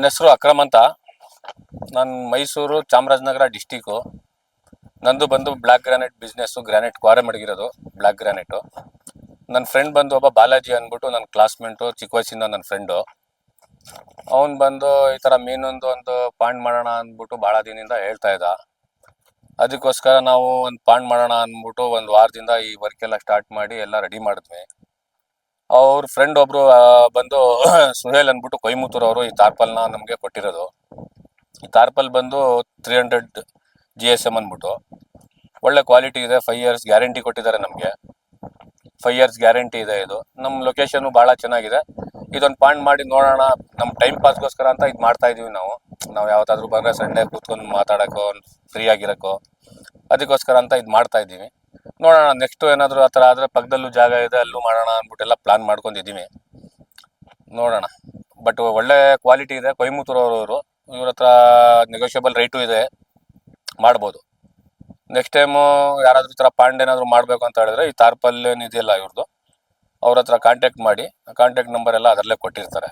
ನನ್ನ ಹೆಸರು ಅಕ್ರಮ್ ಅಂತ. ನಾನು ಮೈಸೂರು ಚಾಮರಾಜನಗರ ಡಿಸ್ಟಿಕ್ಕು. ನಂದು ಬಂದು black granite business, granite quarry ಮಡಗಿರೋದು ಬ್ಲ್ಯಾಕ್ ಗ್ರಾನೈಟು. ನನ್ನ ಫ್ರೆಂಡ್ ಬಂದು ಒಬ್ಬ ಬಾಲಾಜಿ ಅಂದ್ಬಿಟ್ಟು ನನ್ನ ಕ್ಲಾಸ್ಮೇಟು, ಚಿಕ್ಕ ವಯಸ್ಸಿಂದ ನನ್ನ ಫ್ರೆಂಡು. ಅವನು ಬಂದು ಈ ಥರ ಮೀನೊಂದು ಒಂದು ಪಾಂಡ್ ಮಾಡೋಣ ಅಂದ್ಬಿಟ್ಟು ಭಾಳ ದಿನದಿಂದ ಹೇಳ್ತಾ ಇದ್ದ. ಅದಕ್ಕೋಸ್ಕರ ನಾವು ಒಂದು ಪಾಂಡ್ ಮಾಡೋಣ ಅಂದ್ಬಿಟ್ಟು ಒಂದು ವಾರದಿಂದ ಈ ವರ್ಕ್ ಎಲ್ಲ ಸ್ಟಾರ್ಟ್ ಮಾಡಿ ಎಲ್ಲ ರೆಡಿ ಮಾಡಿದ್ವಿ. ಅವ್ರ ಫ್ರೆಂಡ್ ಒಬ್ರು ಬಂದು ಸುಹೇಲ್ ಅಂದ್ಬಿಟ್ಟು ಕೊಯಮತ್ತೂರು ಅವರು ಈ ತಾರ್ಪಲ್ನ ನಮಗೆ ಕೊಟ್ಟಿರೋದು. ಈ ತಾರ್ಪಲ್ ಬಂದು 300 GSM ಅಂದ್ಬಿಟ್ಟು ಒಳ್ಳೆ ಕ್ವಾಲಿಟಿ ಇದೆ. 5 years ಗ್ಯಾರಂಟಿ ಕೊಟ್ಟಿದ್ದಾರೆ ನಮಗೆ. 5 years ಗ್ಯಾರಂಟಿ ಇದೆ. ಇದು ನಮ್ಮ ಲೊಕೇಶನು ಭಾಳ ಚೆನ್ನಾಗಿದೆ. ಇದೊಂದು ಪಾಂಡ್ ಮಾಡಿ ನೋಡೋಣ, ನಮ್ಮ ಟೈಮ್ ಪಾಸ್ಗೋಸ್ಕರ ಅಂತ ಇದು ಮಾಡ್ತಾ ಇದೀವಿ ನಾವು ಯಾವತ್ತಾದ್ರೂ ಬಂದರೆ ಸಂಡೇ ಕೂತ್ಕೊಂಡು ಮಾತಾಡೋಕ್ಕೋ, ಫ್ರೀ ಆಗಿರೋಕ್ಕೋ, ಅದಕ್ಕೋಸ್ಕರ ಅಂತ ಇದು ಮಾಡ್ತಾ ಇದ್ದೀವಿ. ನೋಡೋಣ, ನೆಕ್ಸ್ಟು ಏನಾದರೂ ಆ ಥರ ಆದರೆ ಪಕ್ಕದಲ್ಲೂ ಜಾಗ ಇದೆ, ಅಲ್ಲೂ ಮಾಡೋಣ ಅಂದ್ಬಿಟ್ಟೆಲ್ಲ ಪ್ಲಾನ್ ಮಾಡ್ಕೊಂಡಿದ್ದೀವಿ. ನೋಡೋಣ. ಬಟ್ ಒಳ್ಳೆ ಕ್ವಾಲಿಟಿ ಇದೆ. ಕೊಯಮತ್ತೂರವರು ಇವ್ರ ಹತ್ರ ನೆಗೋಷಿಯಬಲ್ ರೇಟು ಇದೆ, ಮಾಡ್ಬೋದು. ನೆಕ್ಸ್ಟ್ ಟೈಮು ಯಾರಾದರೂ ಈ ಥರ ಪಾಂಡ್ ಏನಾದರೂ ಮಾಡಬೇಕು ಅಂತ ಹೇಳಿದ್ರೆ ಈ ತಾರ್ಪಲ್ ಏನಿದೆಯಲ್ಲ ಇವ್ರದ್ದು, ಅವ್ರ ಹತ್ರ ಕಾಂಟ್ಯಾಕ್ಟ್ ಮಾಡಿ. ಕಾಂಟ್ಯಾಕ್ಟ್ ನಂಬರ್ ಎಲ್ಲ ಅದರಲ್ಲೇ ಕೊಟ್ಟಿರ್ತಾರೆ.